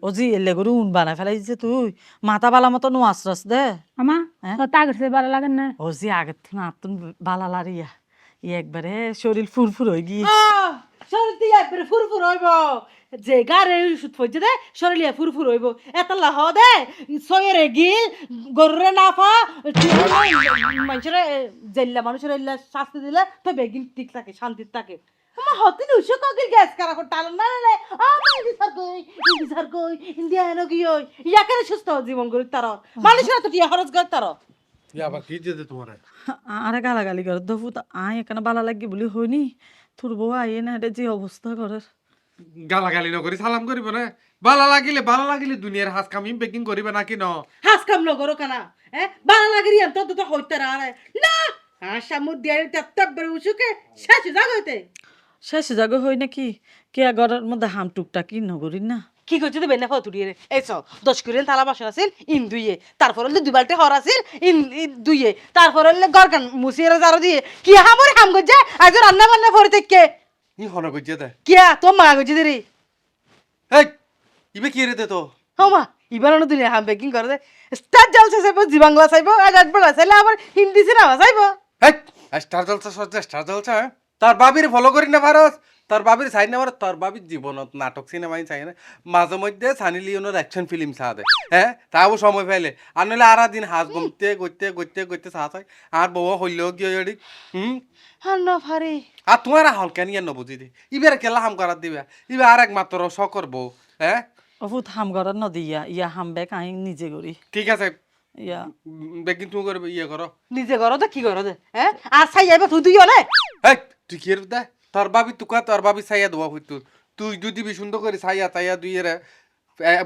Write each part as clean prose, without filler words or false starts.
ও জি এলে গরু উন বানাই ফেলাইছে তুই মাথা বালা মতো নো আশ্রস দে আমা তো আগের সে ভালো লাগে না ও জি আগের থেকে আতুন বালা লারিয়া একবারে শরীর ফুরফুর হয়ে গিয়ে শরীর দিয়ে একবারে ফুরফুর হইব যে গারে ওষুধ ফইছে দে শরীর ফুরফুর হইব এতলা হ দে সয়েরে গিল গরুরে নাফা মানুষের জেল্লা মানুষের শাস্তি দিলে তো বেগিন ঠিক থাকে শান্তি থাকে আমার হতিন উসে কগিল গ্যাস কারা কর টাল না রে বিচার কই ইন্ডিয়া এনো কি হই ইয়াকারে সুস্থ জীবন গরি তার মানুষের তো টিয়া খরচ কর তার আবার কি দিতে তোমার আরে গালাগালি করে দফু তো আয় এখানে বালা লাগি বলি হইনি তোর বউ আইয়ে না এটা যে অবস্থা করে গালাগালি নকরি সালাম করিব না ভালো লাগিলে দুনিয়ার হাস কামি বেকিং করিবে নাকি ন হাস কাম নগরো কানা বালা লাগরি তো তো হইতে রারে না আশা মুদ্দি আরে তত্তবরে উসুকে শেষ জাগতে শেষ জায়গা হই নাকি কে ঘরের মধ্যে হাম টুকটা কি নগরি না কি করছিস তো বেনা ফটো দিয়ে এইসো 10 কিলো থালা বাসন আছিল ইন দুইয়ে তারপর হলে দুই বালতি হর আছিল ইন দুইয়ে তারপর হলে গরকান মুসিরা জারো দিয়ে কি হামরে হাম গজা আজ রান্না বান্না করে থেকে ই হন গজ্জে দে কি তো মা গজি দেরি এই ইবে কি রে দে তো হমা ইবারনো দুনিয়া হাম বেকিং করে দে স্টার জলসা সাইবো জি বাংলা সাইবো আজ বড় সাইলে আবার হিন্দি সিনেমা সাইবো এই স্টার জলসা সজ্জা স্টার জলসা তার বাবির ফলো করি না ভারত তোর বাবির চাই না তোর বাবির জীবনত নাটক সিনেমাই চাই না মাঝে মধ্যে সানি লিওনের অ্যাকশন ফিল্ম চা দে হ্যাঁ তাও সময় পাইলে আর নইলে আর দিন হাঁস গমতে গইতে চা চাই আর বউ হইলেও গিয়ে এডি হান্ন ফারে আর তোমার হল কেন ইয়ে নবুঝি দে ইবের কেলা হাম করার দিবে ইবে আর একমাত্র শকর বউ হ্যাঁ অফুত হাম ঘরের নদিয়া ইয়া হাম বেক আই নিজে করি ঠিক আছে ইয়া বেকিং তুমি করবে ইয়ে করো নিজে করো তো কি করো দে হ্যাঁ আর সাই যাইবে তুই তুইও না এই তুই কি দে তোর বাবি তুকা তোর বাবি চাইয়া দেওয়া হইতো তুই দুই দিবি সুন্দর করে চাইয়া দুই এর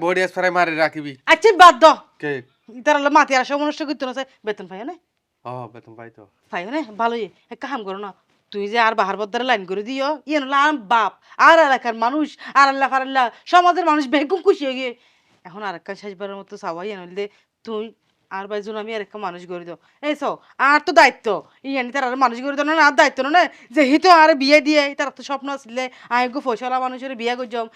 বডি স্প্রে মারি রাখিবি আচ্ছা বাদ দ কে তারা মাতি আর সব অনুষ্ঠান করতে না বেতন পাইও না বেতন পাই তো পাইও না ভালোই এক কাম করো না তুই যে আর বাহার বদ্দারে লাইন করে দিও ইয়ে নলা আর বাপ আর এলাকার মানুষ আর আল্লাহ ফারাল্লাহ সমাজের মানুষ বেগুন খুশি হয়ে গিয়ে এখন আর একটা শেষবারের মতো চাওয়াই এনে তুই আর বাইজন আমি আর একটা মানুষ করে দাও এই সো আর তো দায়িত্ব ইয়ানি তার আর মানুষ করে দাও না আর দায়িত্ব না যে হিতো আর বিয়ে দিয়ে তার তো স্বপ্ন আসলে আগে ফসলা মানুষের বিয়ে করে যাম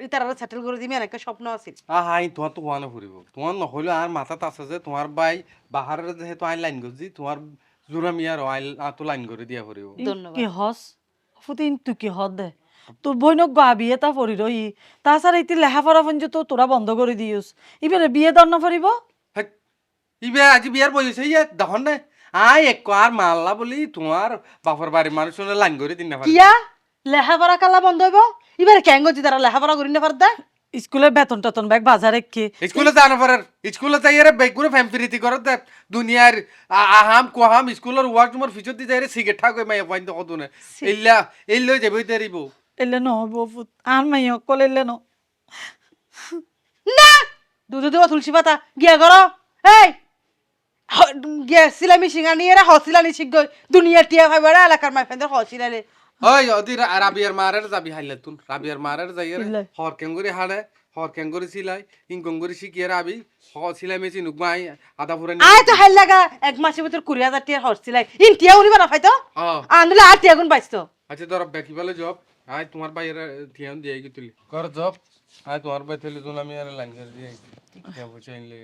ইতারা সেটেল করে দিবি আর একটা স্বপ্ন আছিল হাই তোমার তো ওয়ানে ফুরিব তোমার নহলে আর মাথাত আছে যে তোমার বাই বাহারের যেহেতু আইন লাইন করছি তোমার জোড়া মিয়ার আইল তো লাইন করে দিয়া ফুরিব ধন্যবাদ কি হস অফুত তুই কি হদ দে তোর বইনক গা বিয়ে তা পড়ি রই তাছাড়া ইতি লেখাপড়া পর্যন্ত তো তোরা বন্ধ করে দিস এবারে বিয়ে দর না পড়িব ইবে আজি বিয়ার বইছে ইয়ে দেখুন না আই এক আর মাল্লা বলি তোমার বাপর বাড়ির মানুষ লাইন করে দিন না কিয়া লেখাপড়া কালা বন্ধ হইব এবারে কেন গছি তারা লেখাপড়া করি না পারদা স্কুলের বেতন টেতন ব্যাগ বাজারে কে স্কুলে জানো পারার স্কুলে যাই রে বেগ করে ফ্যাম ফ্রিতি করত দে দুনিয়ার আহাম কোহাম স্কুলের ওয়ার্ক তোমার ফিচর দি যাই রে সিগারেট ঠাক মাই পয়েন্ট কত না এইলা যাবই দেরিব এলে ন বফুত আর মাই অকল এলে ন না দুধ দেওয়া তুলসী পাতা গিয়া করো এই গিয়া সিলামি সিঙ্গা নিয়ে রা হসিলানি শিখ গই দুনিয়ার টিয়া ভাই বড় এলাকার মাই ফেন্দের হসিলালে ওই অদি রাবিয়ার মারের যাবি হাইলে তুন রাবিয়ার মারের যাই রে হর কেঙ্গুরি হাড়ে হর কেঙ্গুরি সিলাই ইনকঙ্গুরি শিখিয়ে রাবি হ সিলাই মেশিন উগমাই আদা পুরা আয় তো হাইল লাগা এক মাসের ভিতর 20000 টিয়া হসিলাই ইন টিয়া উনিবা না ফাইতো আনলে আর টিয়া গুণ পাইছো আচ্ছা তোর বেকি বলে জব আয় তোমার বাইরে টিয়ান দিয়ে কি তুলি কর জব আয় তোমার বাই থেলে তুন আমি আর লাইন করে দিয়ে টিয়া বুঝাই নিলে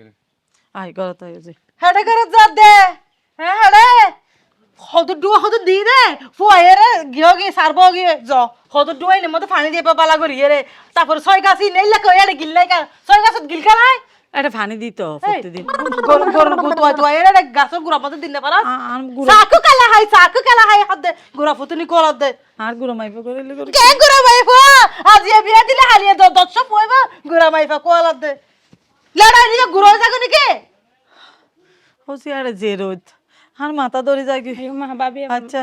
আই গরত আই যে হেডে করে যা দে হ্যাঁ হেডে হদ দি দে ফুয়ারে গিয়ে গিয়ে সারবো গিয়ে জ হদ ডুয়াইনে মতো পানি দিয়ে বালা করি রে তারপর 6 গাছি নেইলা কই এড়ে গিল্লাই কা 6 গাছত গিল খালাই এটা ফানি দিত প্রতিদিন গরম গরম গুতো এড়ে গাছ গুড়া মতো দিন পারা চাকু কালা হাই হাত দে গুড়া ফুতুনি কোলা দে আর গুড়ো মাইপা করিলে করে কে গুড়া মাইফা আজ এ বিয়া দিলে হালিয়ে 10 পয়বা গুড়া মাইফা কোলা দে লড়াই নিয়ে গুড়া যাগো নাকি হসি আরে যে রোদ আর মাথা ধরে যায় কি মা বাবি আচ্ছা